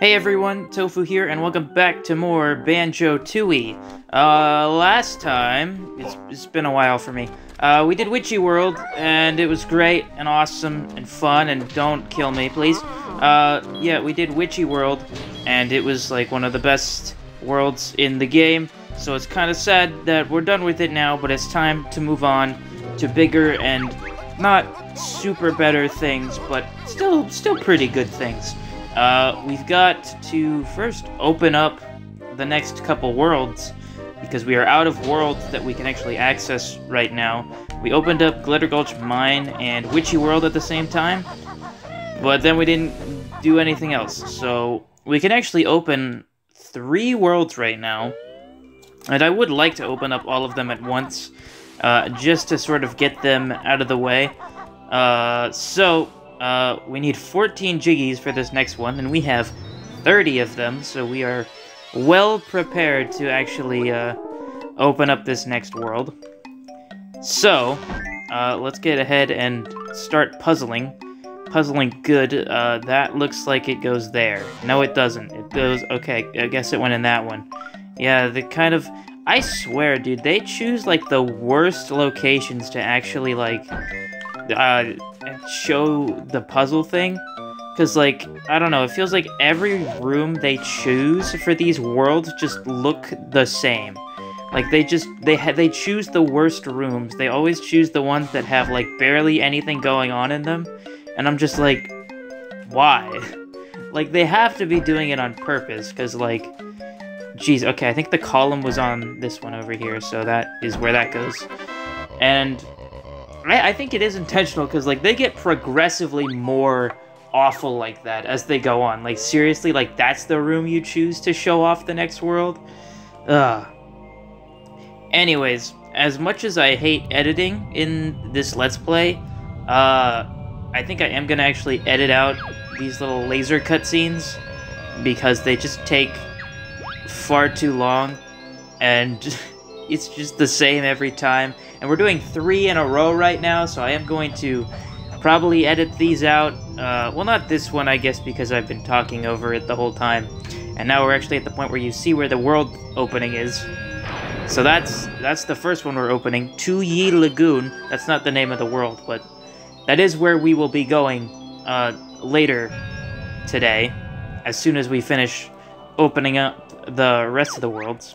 Hey everyone, Tofu here, and welcome back to more Banjo-Tooie. Last time, it's been a while for me, we did Witchy World, and it was great, and awesome, and fun, and don't kill me, please. Yeah, we did Witchy World, and it was, like, one of the best worlds in the game, so it's kind of sad that we're done with it now, but it's time to move on to bigger and not super better things, but still pretty good things. We've got to first open up the next couple worlds, because we are out of worlds that we can actually access right now. We opened up Glitter Gulch Mine and Witchy World at the same time, but then we didn't do anything else. So we can actually open 3 worlds right now, and I would like to open up all of them at once, just to sort of get them out of the way. We need 14 Jiggies for this next one, and we have 30 of them, so we are well prepared to actually open up this next world. So, let's get ahead and start puzzling. Puzzling good. That looks like it goes there. No, it doesn't. It goes... Okay, I guess it went in that one. Yeah, the kind of... I swear, dude, they choose, like, the worst locations to actually, like... show the puzzle thing, because, like, I don't know, it feels like every room they choose for these worlds just look the same. Like, they choose the worst rooms. They always choose the ones that have, like, barely anything going on in them, and I'm just like, why? Like, they have to be doing it on purpose, because, like, geez, okay, I think the column was on this one over here, so that is where that goes. And I think it is intentional, because, like, they get progressively more awful like that as they go on. Like, seriously, like, that's the room you choose to show off the next world? Ugh. Anyways, as much as I hate editing in this Let's Play, I think I am gonna actually edit out these little laser cutscenes, because they just take far too long, and it's just the same every time. And we're doing 3 in a row right now, so I am going to probably edit these out. Well, not this one, I guess, because I've been talking over it the whole time. And now we're actually at the point where you see where the world opening is. So that's the first one we're opening. Tooie Lagoon. That's not the name of the world, but that is where we will be going later today, as soon as we finish opening up the rest of the worlds.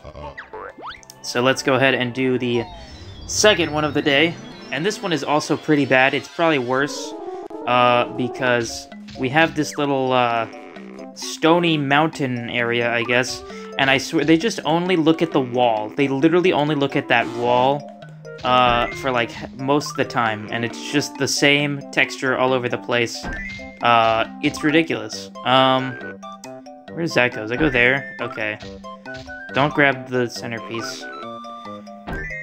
So let's go ahead and do the second one of the day, and this one is also pretty bad. It's probably worse, because we have this little, stony mountain area, I guess, and I swear, they just only look at the wall. They literally only look at that wall, for, like, most of the time, and it's just the same texture all over the place. It's ridiculous. Where does that go? Does that go there? Okay. Don't grab the centerpiece.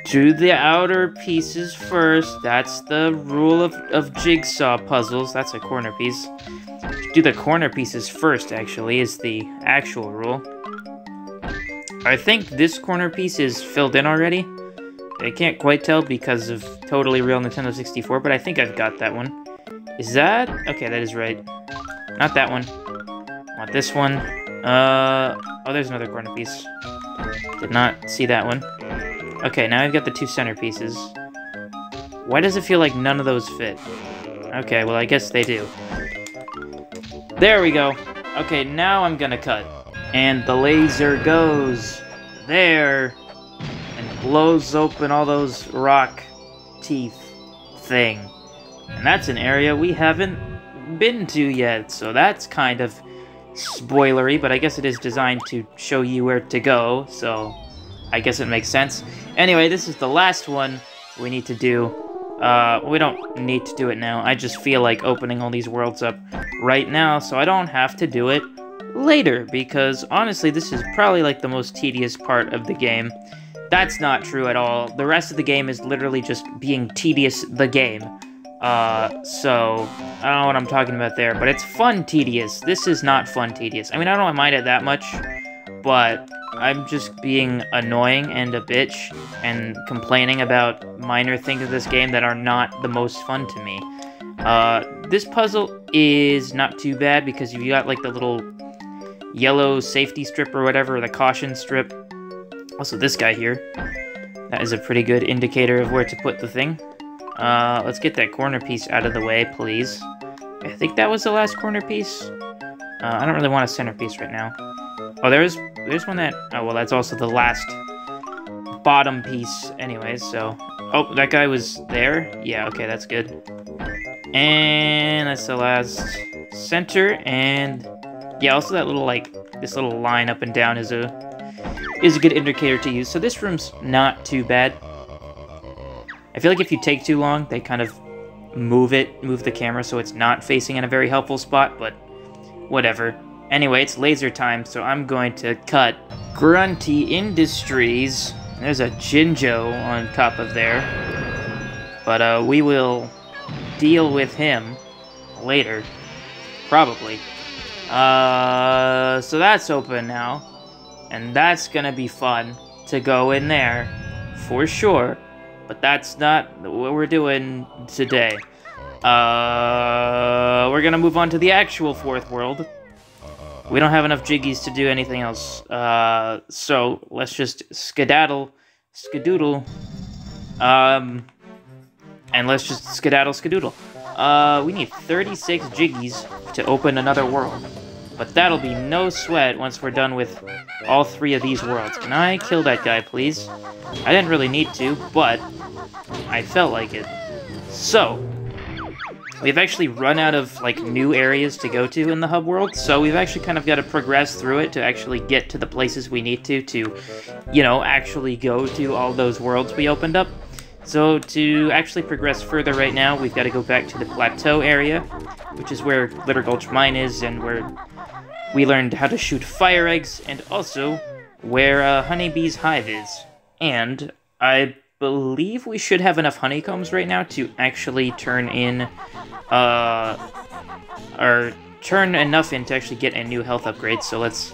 Do the outer pieces first. That's the rule of jigsaw puzzles. That's a corner piece. Do the corner pieces first, actually, is the actual rule. I think this corner piece is filled in already. I can't quite tell because of Totally Real Nintendo 64, but I think I've got that one. Is that? Okay, that is right. Not that one. I want this one. Oh, there's another corner piece. Did not see that one. Okay, now I've got the 2 centerpieces. Why does it feel like none of those fit? Okay, well, I guess they do. There we go. Okay, now I'm gonna cut. And the laser goes there and blows open all those rock teeth thing. And that's an area we haven't been to yet, so that's kind of spoilery, but I guess it is designed to show you where to go, so I guess it makes sense. Anyway, this is the last one we need to do. We don't need to do it now. I just feel like opening all these worlds up right now, so I don't have to do it later, because honestly, this is probably, like, the most tedious part of the game. That's not true at all. The rest of the game is literally just being tedious the game. So, I don't know what I'm talking about there, but it's fun tedious. This is not fun tedious. I mean, I don't mind it that much, but I'm just being annoying and a bitch and complaining about minor things of this game that are not the most fun to me. This puzzle is not too bad because you've got, like, the little yellow safety strip or whatever, the caution strip. Also, this guy here. That is a pretty good indicator of where to put the thing. Let's get that corner piece out of the way, please. I think that was the last corner piece. I don't really want a centerpiece right now. Oh, there's one that... Oh, well, that's also the last bottom piece anyways, so... Oh, that guy was there? Yeah, okay, that's good. And that's the last center, and... Yeah, also that little, like, this little line up and down is a good indicator to use. So this room's not too bad. I feel like if you take too long, they kind of move the camera so it's not facing in a very helpful spot, but whatever. Anyway, it's laser time, so I'm going to cut Grunty Industries. There's a Jinjo on top of there. But we will deal with him later. Probably. So that's open now. And that's gonna be fun to go in there, for sure. But that's not what we're doing today. We're gonna move on to the actual fourth world. We don't have enough jiggies to do anything else. So let's just skedaddle, skadoodle. And let's just skedaddle, skadoodle. We need 36 jiggies to open another world. But that'll be no sweat once we're done with all 3 of these worlds. Can I kill that guy, please? I didn't really need to, but I felt like it. So, we've actually run out of, like, new areas to go to in the hub world, so we've actually kind of got to progress through it to actually get to the places we need to, you know, actually go to all those worlds we opened up. So, to actually progress further right now, we've got to go back to the plateau area, which is where Glitter Gulch Mine is, and where we learned how to shoot fire eggs, and also where Honeybee's Hive is. And I believe we should have enough honeycombs right now to actually turn in, or turn enough in to actually get a new health upgrade, so let's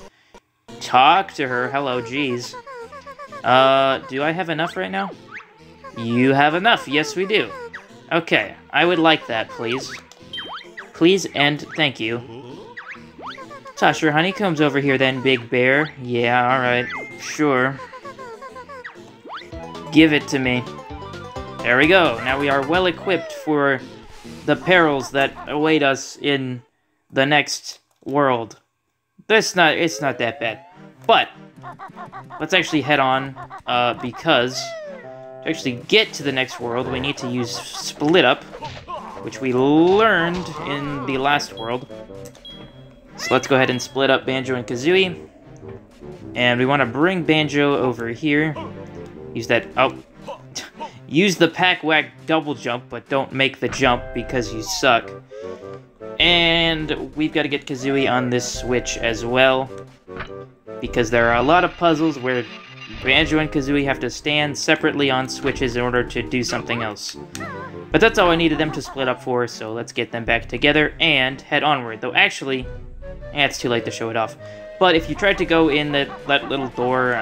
talk to her. Hello, geez. Do I have enough right now? You have enough. Yes, we do. Okay, I would like that, please. Please and thank you. Toss your honeycombs over here then, Big Bear. Yeah, alright. Sure. Give it to me. There we go. Now we are well equipped for the perils that await us in the next world. It's not that bad. But, let's actually head on, because to actually get to the next world, we need to use Split Up, which we learned in the last world. So let's go ahead and split up Banjo and Kazooie. And we want to bring Banjo over here. Use that... Oh. Use the Pack-Whack double jump, but don't make the jump because you suck. And we've got to get Kazooie on this switch as well, because there are a lot of puzzles where Banjo and Kazooie have to stand separately on switches in order to do something else. But that's all I needed them to split up for, so let's get them back together and head onward. Though actually, it's too late to show it off. But if you tried to go in that little door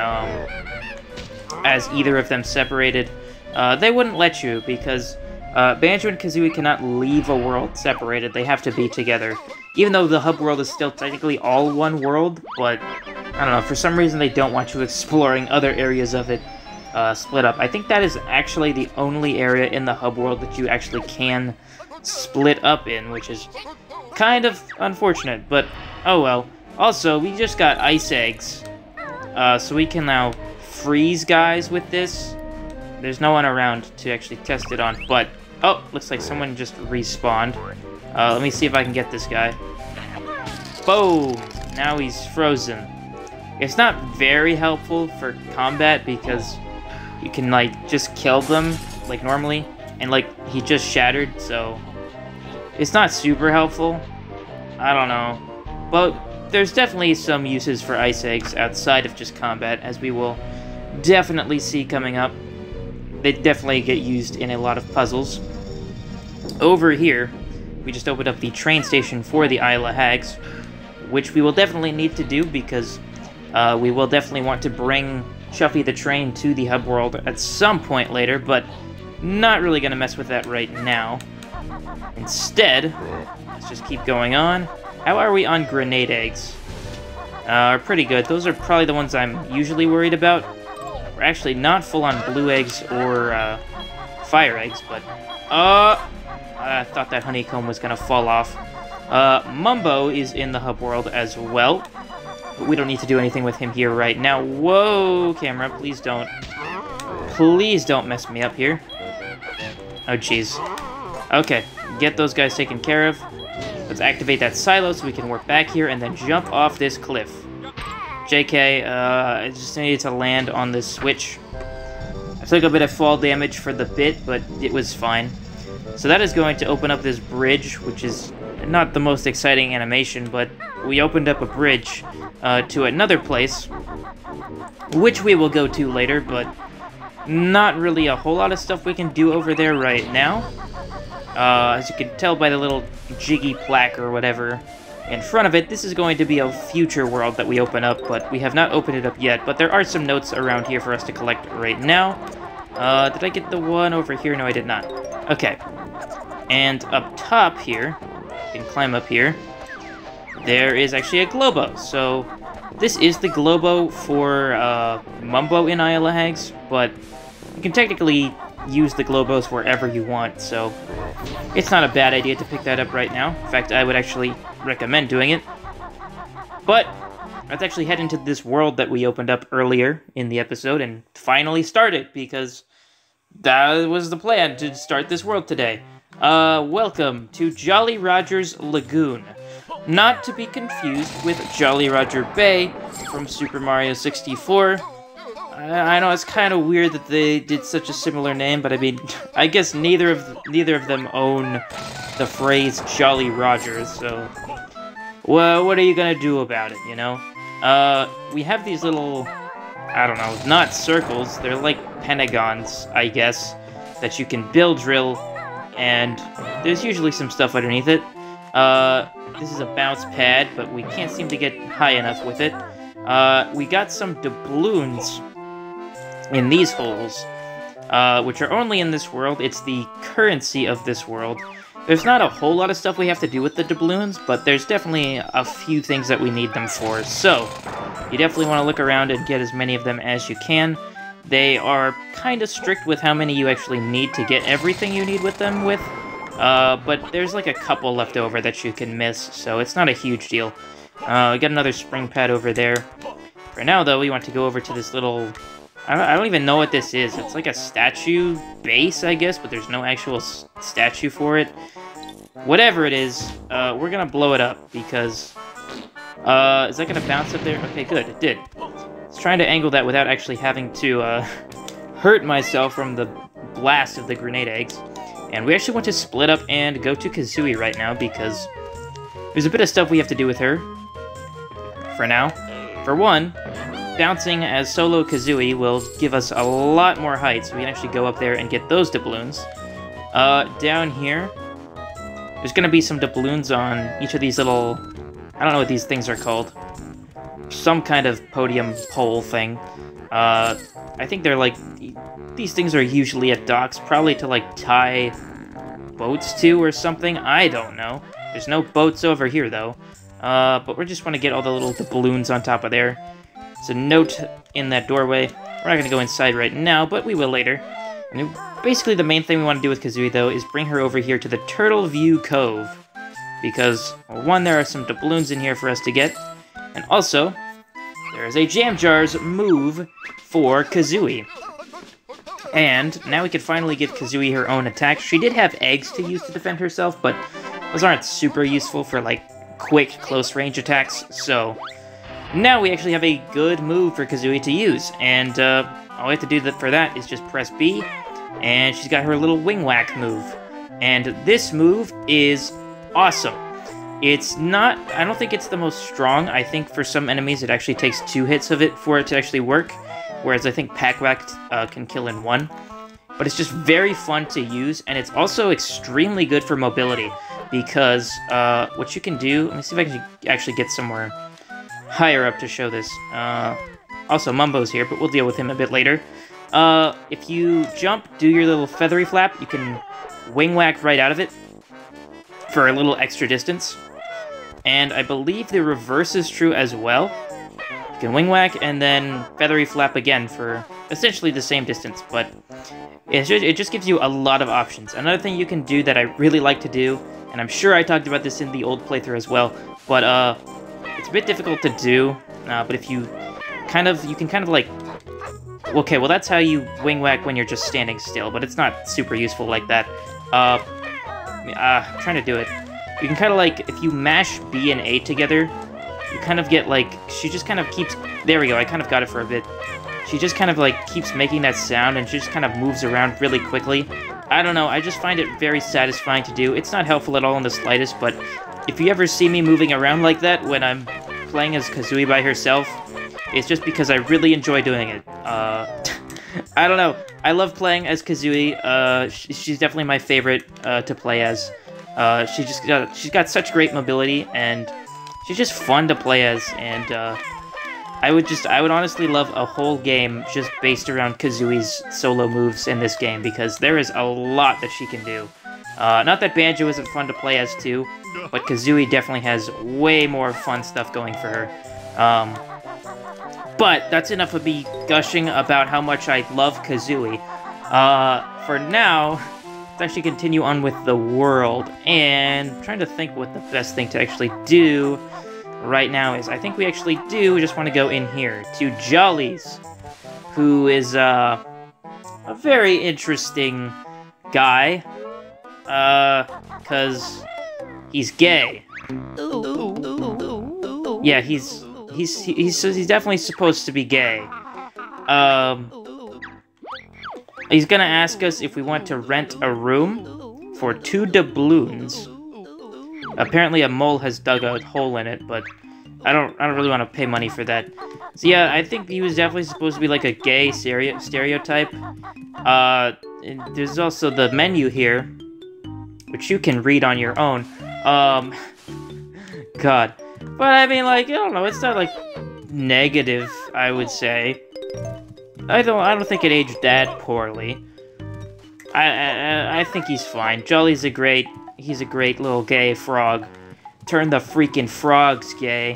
as either of them separated, they wouldn't let you, because Banjo and Kazooie cannot leave a world separated. They have to be together. Even though the hub world is still technically all one world, but I don't know, for some reason they don't want you exploring other areas of it split up. I think that is actually the only area in the hub world that you actually can split up in, which is kind of unfortunate, but oh well. Also, we just got ice eggs, so we can now freeze guys with this. There's no one around to actually test it on, but... Oh, looks like someone just respawned. Let me see if I can get this guy. Boom! Now he's frozen. It's not very helpful for combat because you can, like, just kill them, like, normally. And, like, he just shattered, so... It's not super helpful. I don't know. But there's definitely some uses for ice eggs outside of just combat, as we will definitely see coming up. They definitely get used in a lot of puzzles. Over here, we just opened up the train station for the Isle of Hags, which we will definitely need to do because we will definitely want to bring Chuffy the train to the hub world at some point later, but not really going to mess with that right now. Instead, let's just keep going on. How are we on grenade eggs? are pretty good. Those are probably the ones I'm usually worried about. We're actually not full on blue eggs or fire eggs, but I thought that honeycomb was gonna fall off. Mumbo is in the hub world as well, but we don't need to do anything with him here right now. Whoa, camera, please don't mess me up here. Oh, jeez. Okay, get those guys taken care of. Let's activate that silo so we can work back here and then jump off this cliff. JK, I just needed to land on this switch. I took a bit of fall damage for the bit, but it was fine. So that is going to open up this bridge, which is not the most exciting animation, but we opened up a bridge to another place, which we will go to later, but not really a whole lot of stuff we can do over there right now. As you can tell by the little jiggy plaque or whatever in front of it, this is going to be a future world that we open up, but we have not opened it up yet. But there are some notes around here for us to collect right now. Did I get the one over here? No, I did not. Okay. And up top here, you can climb up here, there is actually a Globo. So this is the Globo for Mumbo in Isle of Hags, but you can technically use the Globos wherever you want, so it's not a bad idea to pick that up right now. In fact, I would actually recommend doing it. But let's actually head into this world that we opened up earlier in the episode and finally start it, because that was the plan, to start this world today. Welcome to Jolly Roger's Lagoon. Not to be confused with Jolly Roger Bay from Super Mario 64. I know it's kind of weird that they did such a similar name, but I mean, I guess neither of them own the phrase Jolly Roger, so well, what are you gonna do about it, you know? We have these little, I don't know, not circles, they're like pentagons, I guess, that you can build drill, and there's usually some stuff underneath it. This is a bounce pad, but we can't seem to get high enough with it. We got some doubloons in these holes, which are only in this world. It's the currency of this world. There's not a whole lot of stuff we have to do with the doubloons, but there's definitely a few things that we need them for. So, you definitely want to look around and get as many of them as you can. They are kind of strict with how many you actually need to get everything you need with them with, but there's like a couple left over that you can miss, so it's not a huge deal. We got another spring pad over there. For now, though, we want to go over to this little... I don't even know what this is. It's like a statue base, I guess, but there's no actual statue for it. Whatever it is, we're gonna blow it up, because... is that gonna bounce up there? Okay, good, it did. I was trying to angle that without actually having to, hurt myself from the blast of the grenade eggs. And we actually want to split up and go to Kazooie right now, because there's a bit of stuff we have to do with her. For now. For one, bouncing as solo Kazooie will give us a lot more height, so we can actually go up there and get those doubloons. Down here, there's gonna be some doubloons on each of these little... I don't know what these things are called. Some kind of podium pole thing. I think they're like... These things are usually at docks, probably to like tie boats to or something. I don't know. There's no boats over here though. But we just want to get all the little doubloons on top of there. There's a note in that doorway. We're not going to go inside right now, but we will later. And basically the main thing we want to do with Kazooie, though, is bring her over here to the Turtle View Cove. Because, well, one, there are some doubloons in here for us to get. And also, there is a Jam Jars move for Kazooie. And now we can finally give Kazooie her own attack. She did have eggs to use to defend herself, but those aren't super useful for, like, quick, close-range attacks, so... Now we actually have a good move for Kazooie to use, and all we have to do for that is just press B, and she's got her little wing whack move. And this move is awesome. It's not, I don't think it's the most strong. I think for some enemies it actually takes 2 hits of it for it to actually work, whereas I think Pack Whack can kill in 1. But it's just very fun to use, and it's also extremely good for mobility, because what you can do, let me see if I can actually get somewhere higher up to show this. Also, Mumbo's here, but we'll deal with him a bit later. If you jump, do your little feathery flap, you can wing whack right out of it for a little extra distance. And I believe the reverse is true as well. You can wing whack and then feathery flap again for essentially the same distance, but it just gives you a lot of options. Another thing you can do that I really like to do, and I'm sure I talked about this in the old playthrough as well, but it's a bit difficult to do, but if you can kind of like, okay, well that's how you wing whack when you're just standing still, but it's not super useful like that. I'm trying to do it. You can kind of like, if you mash B and A together, you kind of get like, she just kind of keeps, there we go, I kind of got it for a bit. She just kind of like keeps making that sound and she just kind of moves around really quickly. I don't know, I just find it very satisfying to do. It's not helpful at all in the slightest, but if you ever see me moving around like that when I'm playing as Kazooie by herself, it's just because I really enjoy doing it. I don't know, I love playing as Kazooie. She's definitely my favorite to play as. She's got such great mobility, and she's just fun to play as, and I would honestly love a whole game just based around Kazooie's solo moves in this game, because there is a lot that she can do. Not that Banjo isn't fun to play as too, but Kazooie definitely has way more fun stuff going for her. But that's enough of me gushing about how much I love Kazooie. For now, let's actually continue on with the world, and I'm trying to think what the best thing to actually do right now is. I think we actually just want to go in here to Jolly's, who is a very interesting guy, because he's gay. Yeah, he's definitely supposed to be gay. He's gonna ask us if we want to rent a room for 2 doubloons. Apparently a mole has dug a hole in it, but I don't really want to pay money for that. So yeah, I think he was definitely supposed to be like a gay stereotype. There's also the menu here, which you can read on your own. God. But I mean, like, I don't know, it's not like negative, I would say. I don't think it aged that poorly. I think he's fine. Jolly's he's a great little gay frog. Turn the freaking frogs gay.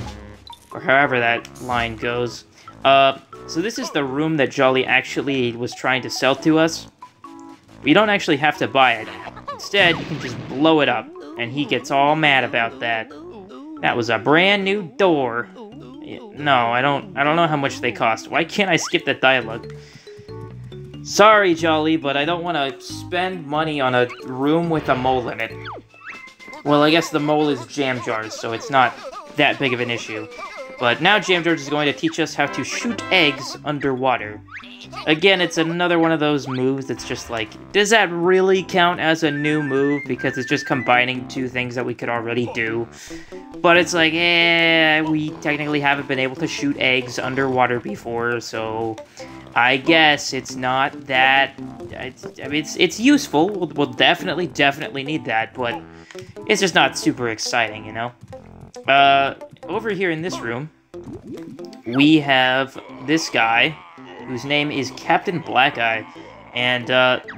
Or however that line goes. So this is the room that Jolly actually was trying to sell to us. You don't actually have to buy it. Instead, you can just blow it up. And he gets all mad about that. That was a brand new door. No, I don't know how much they cost. Why can't I skip that dialogue? Sorry, Jolly, but I don't want to spend money on a room with a mole in it. Well, I guess the mole is Jam Jars, so it's not that big of an issue. But now Jam Jars is going to teach us how to shoot eggs underwater. Again, it's another one of those moves that's just like, does that really count as a new move? Because it's just combining 2 things that we could already do. But it's like, we technically haven't been able to shoot eggs underwater before, so I guess it's not that, I mean, it's useful. We'll definitely need that, but it's just not super exciting, you know? Over here in this room, we have this guy, whose name is Captain Black Eye. And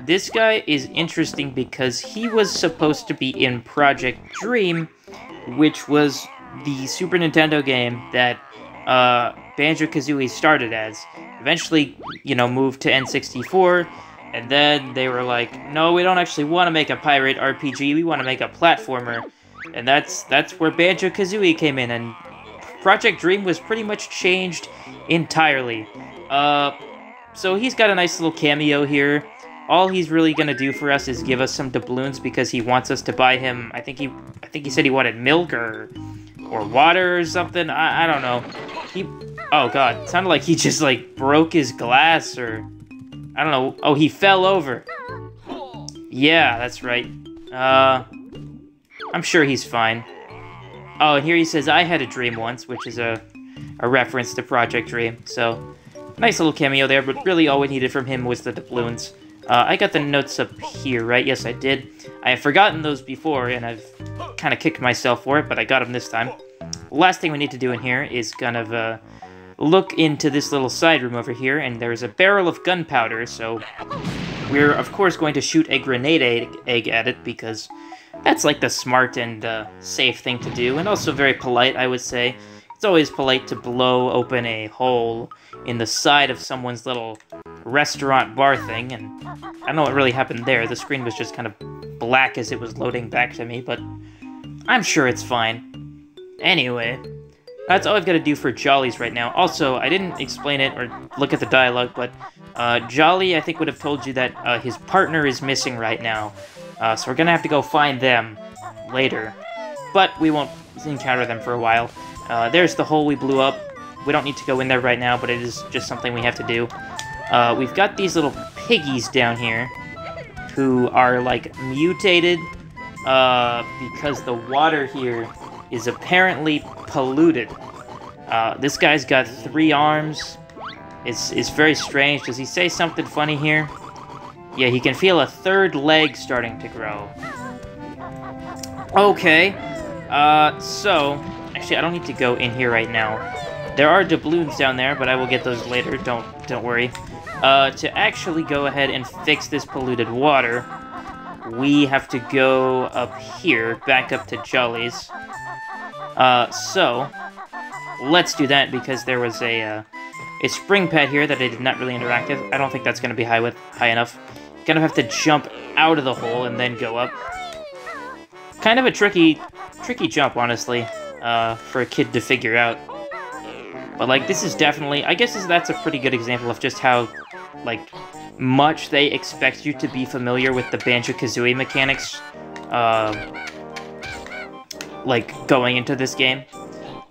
this guy is interesting because he was supposed to be in Project Dream, which was the Super Nintendo game that Banjo-Kazooie started as. Eventually, you know, moved to N64, and then they were like, no, we don't actually want to make a pirate RPG, we want to make a platformer. And that's where Banjo-Kazooie came in, and Project Dream was pretty much changed entirely. So he's got a nice little cameo here. All he's really gonna do for us is give us some doubloons because he wants us to buy him. I think he said he wanted milk or water or something. I don't know. Oh god, it sounded like he just like broke his glass or I don't know. Oh, he fell over. Yeah, that's right. I'm sure he's fine. Oh, and here he says, I had a dream once, which is a reference to Project Dream. So, nice little cameo there, but really all we needed from him was the doubloons. I got the notes up here, right? Yes, I did. I have forgotten those before, and I've kind of kicked myself for it, but I got them this time. Last thing we need to do in here is kind of look into this little side room over here, and there's a barrel of gunpowder, so we're, of course, going to shoot a grenade egg at it, because that's like the smart and safe thing to do, and also very polite, I would say, it's always polite to blow open a hole in the side of someone's little restaurant bar thing, and I don't know what really happened there. The screen was just kind of black as it was loading back to me, but I'm sure it's fine. Anyway, that's all I've got to do for Jolly's right now. Also, I didn't explain it or look at the dialogue, but Jolly, I think, would have told you that his partner is missing right now. So we're going to have to go find them later. But we won't encounter them for a while. There's the hole we blew up. We don't need to go in there right now, but it is just something we have to do. We've got these little piggies down here who are, like, mutated because the water here is apparently polluted. This guy's got 3 arms. It's very strange. Does he say something funny here? Yeah, he can feel a 3rd leg starting to grow. Okay. So, actually, I don't need to go in here right now. There are doubloons down there, but I will get those later. Don't worry. To actually go ahead and fix this polluted water, we have to go up here, back up to Jolly's. So, let's do that because there was a spring pad here that I did not really interact with. I don't think that's going to be high enough. Kind of have to jump out of the hole and then go up. Kind of a tricky jump, honestly, for a kid to figure out. But, like, this is definitely... I guess that's a pretty good example of just how, like, much they expect you to be familiar with the Banjo-Kazooie mechanics, like, going into this game.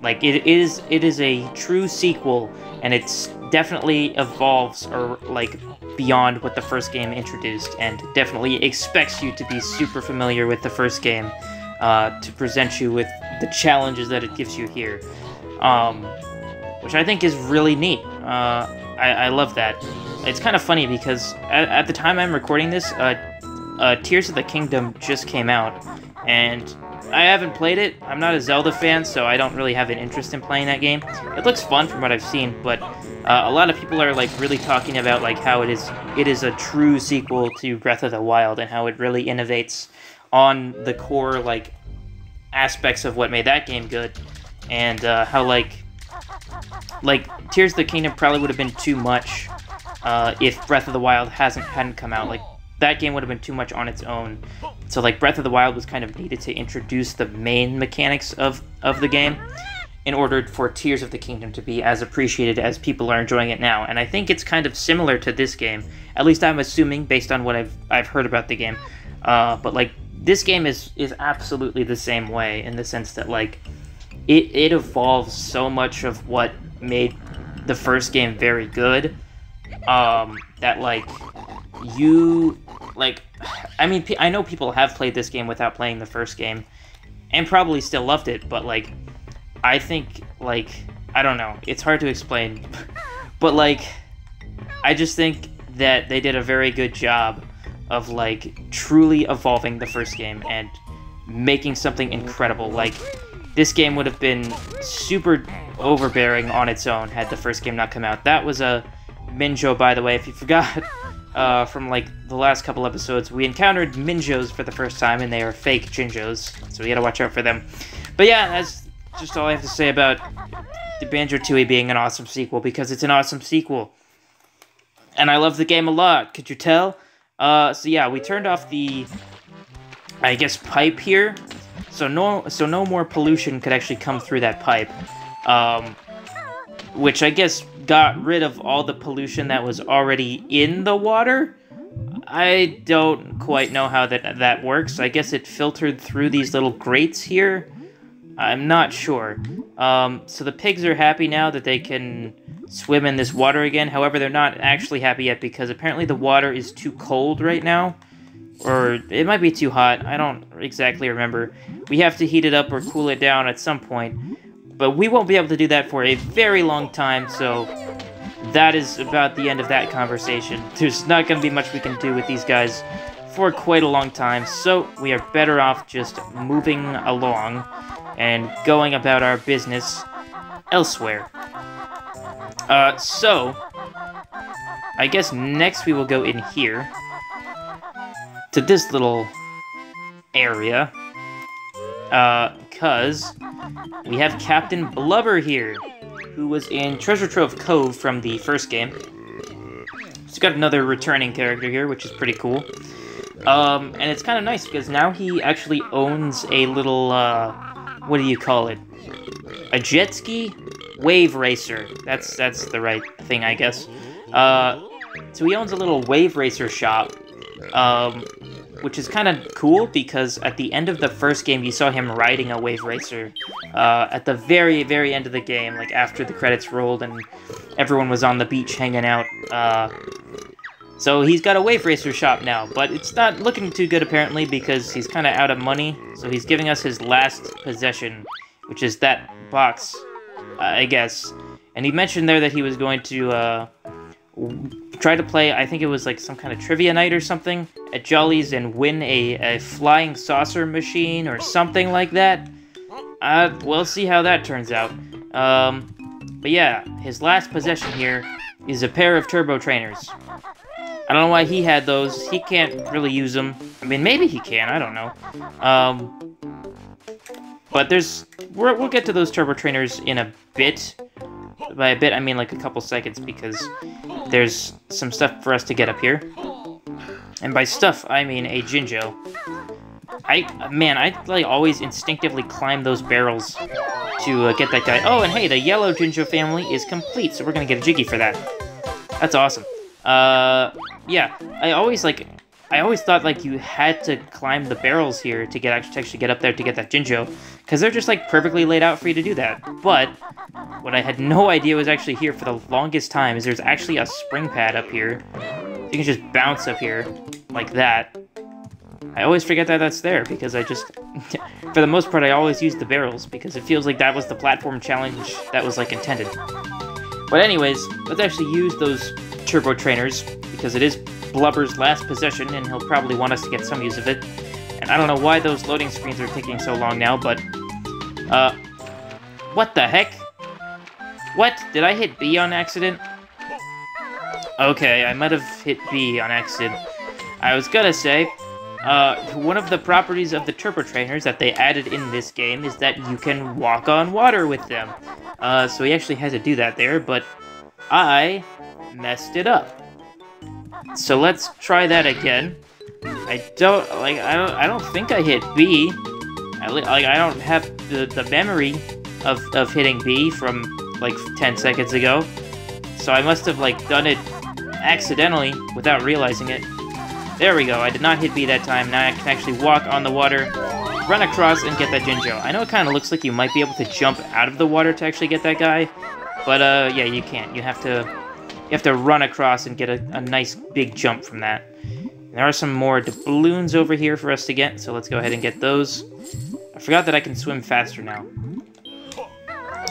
Like, it is a true sequel, and it's definitely evolves, or, like, beyond what the first game introduced, and definitely expects you to be super familiar with the first game, to present you with the challenges that it gives you here. Which I think is really neat. I love that. It's kind of funny because at the time I'm recording this, Tears of the Kingdom just came out, and I haven't played it. I'm not a Zelda fan, so I don't really have an interest in playing that game. It looks fun from what I've seen, but a lot of people are like really talking about like how it is a true sequel to Breath of the Wild and how it really innovates on the core like aspects of what made that game good, and how like Tears of the Kingdom probably would have been too much if Breath of the Wild hadn't come out. Like, that game would have been too much on its own. So, like, Breath of the Wild was kind of needed to introduce the main mechanics of the game in order for Tears of the Kingdom to be as appreciated as people are enjoying it now. And I think it's kind of similar to this game. At least I'm assuming, based on what I've heard about the game. But, like, this game is absolutely the same way in the sense that, like, it evolves so much of what made the first game very good, that, like, I mean, I know people have played this game without playing the first game, and probably still loved it, but, like, I think, like, I don't know, it's hard to explain, but, like, I just think that they did a very good job of, like, truly evolving the first game and making something incredible. Like, this game would have been super overbearing on its own had the first game not come out. That was a Minjo, by the way, if you forgot, from, like, the last couple episodes. We encountered Minjos for the first time, and they are fake Jinjos, so we gotta watch out for them. But yeah, that's just all I have to say about the Banjo-Tooie being an awesome sequel, because it's an awesome sequel. And I love the game a lot, could you tell? So yeah, we turned off the, I guess, pipe here. So no more pollution could actually come through that pipe, which I guess got rid of all the pollution that was already in the water. I don't quite know how that works. I guess it filtered through these little grates here. I'm not sure. So the pigs are happy now that they can swim in this water again. However, they're not actually happy yet because apparently the water is too cold right now. Or it might be too hot. I don't exactly remember. We have to heat it up or cool it down at some point. But we won't be able to do that for a very long time, so that is about the end of that conversation. There's not going to be much we can do with these guys for quite a long time, so we are better off just moving along and going about our business elsewhere. So, I guess next we will go in here to this little area, because we have Captain Blubber here, who was in Treasure Trove Cove from the first game. He's got another returning character here, which is pretty cool. And it's kind of nice, because now he actually owns a little, what do you call it? A jet ski? Wave racer. That's the right thing, I guess. So he owns a little wave racer shop, which is kind of cool, because at the end of the first game, you saw him riding a wave racer, at the very, very end of the game, like after the credits rolled and everyone was on the beach hanging out. So he's got a wave racer shop now, but it's not looking too good apparently, because he's kind of out of money, so he's giving us his last possession, which is that box, I guess. And he mentioned there that he was going to, try to play, I think it was like some kind of trivia night or something, at Jolly's and win a flying saucer machine or something like that. We'll see how that turns out. But yeah, his last possession here is a pair of turbo trainers. I don't know why he had those. He can't really use them. I mean, maybe he can, I don't know. But we'll get to those turbo trainers in a bit. By a bit, I mean like a couple seconds, because there's some stuff for us to get up here. And by stuff, I mean a Jinjo. I like always instinctively climb those barrels to get that guy. Oh, and hey, the yellow Jinjo family is complete, so we're gonna get a Jiggy for that. That's awesome. Yeah, I always thought like you had to climb the barrels here to actually get up there to get that Jinjo, because they're just like perfectly laid out for you to do that. But what I had no idea was actually here for the longest time is there's actually a spring pad up here. You can just bounce up here like that. I always forget that that's there, because I just, for the most part, I always use the barrels, because it feels like that was the platform challenge that was like intended. But anyways, let's actually use those turbo trainers, because it is Blubber's last possession, and he'll probably want us to get some use of it. And I don't know why those loading screens are taking so long now, but, what the heck? What? Did I hit B on accident? Okay, I might have hit B on accident. I was gonna say, one of the properties of the turbo trainers that they added in this game is that you can walk on water with them. So he actually had to do that there, but I messed it up. So let's try that again. I don't think I hit B. I don't have the memory of hitting B from like 10 seconds ago. So I must have like done it accidentally without realizing it. There we go. I did not hit B that time. Now I can actually walk on the water, run across, and get that Jinjo. I know it kind of looks like you might be able to jump out of the water to actually get that guy, but yeah, you can't. You have to run across and get a nice big jump from that. There are some more doubloons over here for us to get, so let's go ahead and get those. I forgot that I can swim faster now.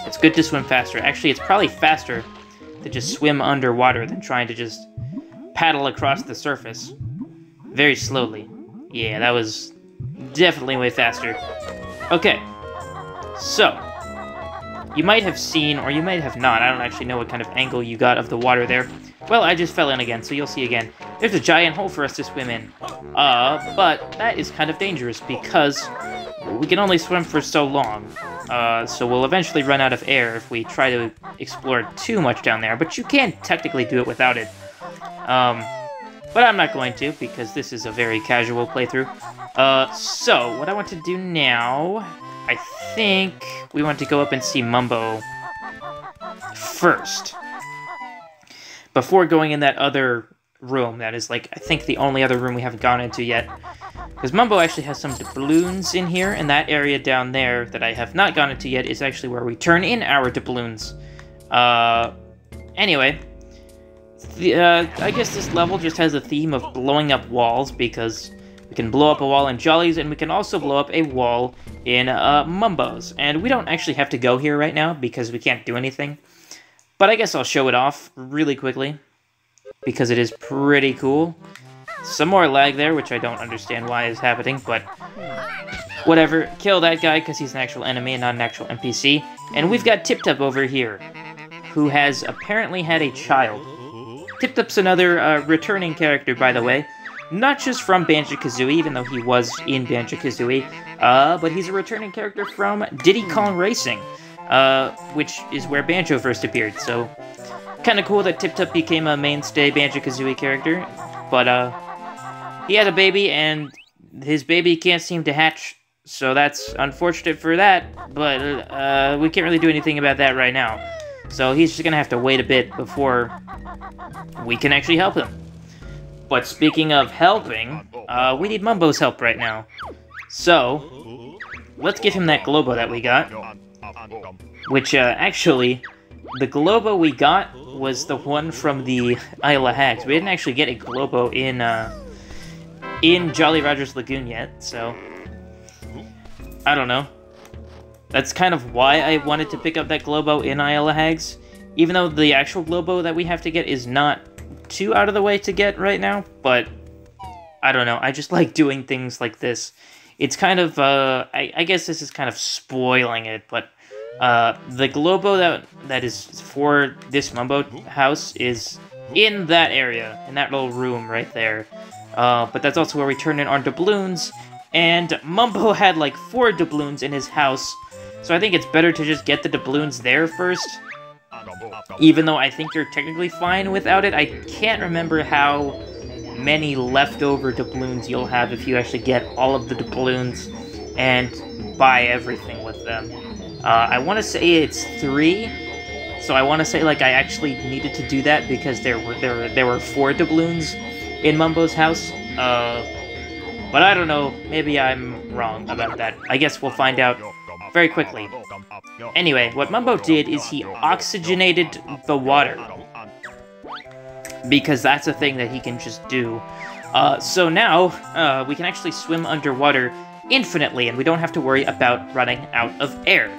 It's good to swim faster. Actually, it's probably faster to just swim underwater than trying to just paddle across the surface very slowly. Yeah, that was definitely way faster. Okay, so you might have seen, or you might have not, I don't actually know what kind of angle you got of the water there. Well, I just fell in again, so you'll see again. There's a giant hole for us to swim in. But that is kind of dangerous, because we can only swim for so long. So we'll eventually run out of air if we try to explore too much down there, but you can technically do it without it. But I'm not going to, because this is a very casual playthrough. So, what I want to do now, I think we want to go up and see Mumbo first, before going in that other room that is, like, I think the only other room we haven't gone into yet. Because Mumbo actually has some doubloons in here, and that area down there that I have not gone into yet is actually where we turn in our doubloons. Anyway, I guess this level just has a theme of blowing up walls, because we can blow up a wall in Jolly's, and we can also blow up a wall in Mumbo's. And we don't actually have to go here right now, because we can't do anything. But I guess I'll show it off really quickly, because it is pretty cool. Some more lag there, which I don't understand why is happening, but whatever. Kill that guy, because he's an actual enemy and not an actual NPC. And we've got Tip-Tup over here, who has apparently had a child. Tip-Tup's another returning character, by the way. Not just from Banjo-Kazooie, even though he was in Banjo-Kazooie. but he's a returning character from Diddy Kong Racing, which is where Banjo first appeared, so kind of cool that Tip Top became a mainstay Banjo-Kazooie character, but he had a baby, and his baby can't seem to hatch, so that's unfortunate for that, but we can't really do anything about that right now. So he's just gonna have to wait a bit before we can actually help him. But speaking of helping, we need Mumbo's help right now. So, let's give him that Globo that we got. Which, actually, the Globo we got was the one from the Isle of Hags. We didn't actually get a Globo in Jolly Roger's Lagoon yet, so I don't know. That's kind of why I wanted to pick up that Globo in Isle of Hags, even though the actual Globo that we have to get is not too out of the way to get right now, but I don't know, I just like doing things like this. It's kind of, I guess this is kind of spoiling it, but the Globo that is for this Mumbo house is in that area, in that little room right there. But that's also where we turn in our doubloons, and Mumbo had like 4 doubloons in his house, so I think it's better to just get the doubloons there first, even though I think you're technically fine without it. I can't remember how many leftover doubloons you'll have if you actually get all of the doubloons and buy everything with them. I want to say it's 3, so I want to say like I actually needed to do that because there were 4 doubloons in Mumbo's house. But I don't know, maybe I'm wrong about that. I guess we'll find out very quickly. Anyway, what Mumbo did is he oxygenated the water, because that's a thing that he can just do. So now, we can actually swim underwater infinitely, and we don't have to worry about running out of air.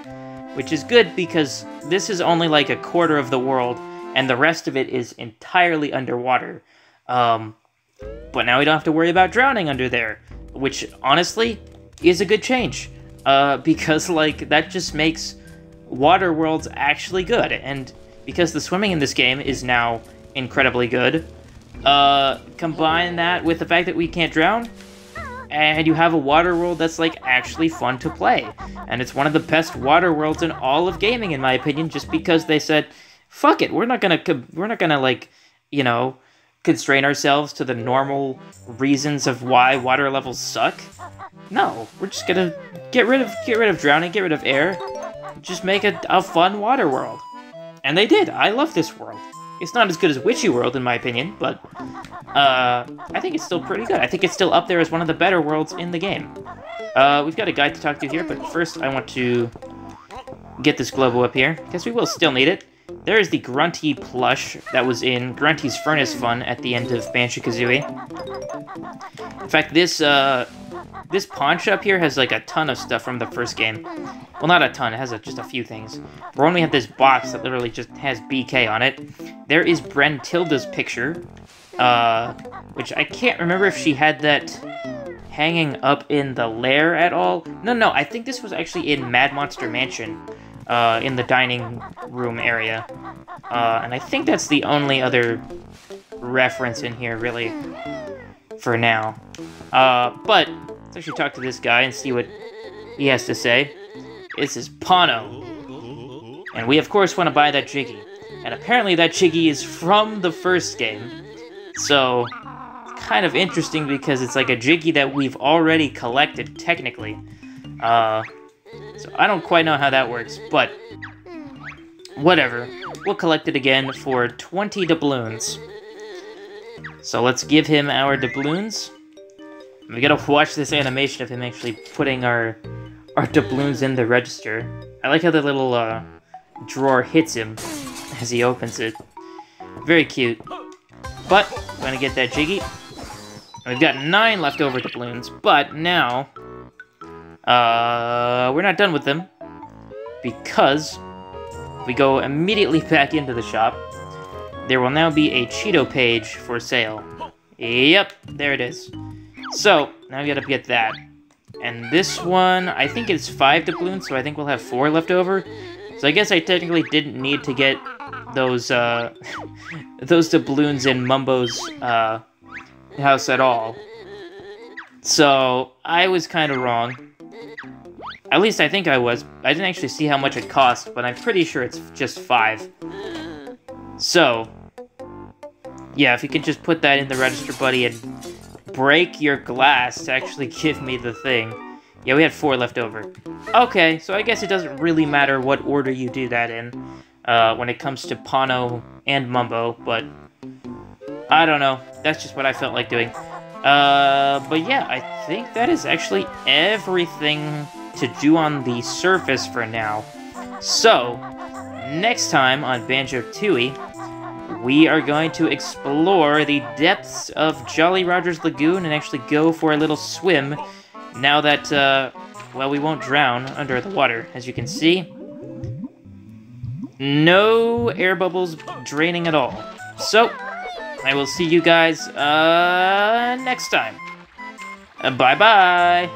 Which is good, because this is only like a quarter of the world, and the rest of it is entirely underwater. But now we don't have to worry about drowning under there, which, honestly, is a good change. Because, like, that just makes water worlds actually good, and because the swimming in this game is now incredibly good, combine that with the fact that we can't drown, and you have a water world that's, like, actually fun to play. And it's one of the best water worlds in all of gaming, in my opinion, just because they said, fuck it, we're not gonna, like, you know, constrain ourselves to the normal reasons of why water levels suck. No, we're just gonna get rid of drowning, get rid of air, just make a fun water world. And they did. I love this world. It's not as good as Witchy World, in my opinion, but I think it's still pretty good. I think it's still up there as one of the better worlds in the game. We've got a guide to talk to here, but first I want to get this Globo up here, because we will still need it. There is the Grunty plush that was in Grunty's Furnace Fun at the end of Banjo-Kazooie. In fact, this pawn shop here has like a ton of stuff from the first game. Well, not a ton, it has just a few things. But when we have this box that literally just has BK on it, there is Brentilda's picture, which I can't remember if she had that hanging up in the lair at all. No, I think this was actually in Mad Monster Mansion. In the dining room area. And I think that's the only other reference in here, really, for now. But let's actually talk to this guy and see what he has to say. This is Pano. And we, of course, want to buy that Jiggy. And apparently that Jiggy is from the first game. So, it's kind of interesting because it's like a Jiggy that we've already collected, technically. So I don't quite know how that works, but whatever. We'll collect it again for 20 doubloons. So let's give him our doubloons. We gotta watch this animation of him actually putting our doubloons in the register. I like how the little drawer hits him as he opens it. Very cute. But we're gonna get that Jiggy. We've got 9 leftover doubloons, but now we're not done with them, because we go immediately back into the shop. There will now be a Cheeto page for sale. Yep, there it is. So, now we gotta get that. And this one, I think it's 5 doubloons, so I think we'll have 4 left over. So I guess I technically didn't need to get those, those doubloons in Mumbo's, house at all. So, I was kind of wrong. At least I think I was. I didn't actually see how much it cost, but I'm pretty sure it's just 5. So, yeah, if you could just put that in the register, buddy, and break your glass to actually give me the thing. Yeah, we had 4 left over. Okay, so I guess it doesn't really matter what order you do that in when it comes to Pano and Mumbo, but I don't know. That's just what I felt like doing. But yeah, I think that is actually everything to do on the surface for now. So, next time on Banjo-Tooie, we are going to explore the depths of Jolly Roger's Lagoon and actually go for a little swim now that, well, we won't drown under the water. As you can see, no air bubbles draining at all. So, I will see you guys, next time. Bye-bye!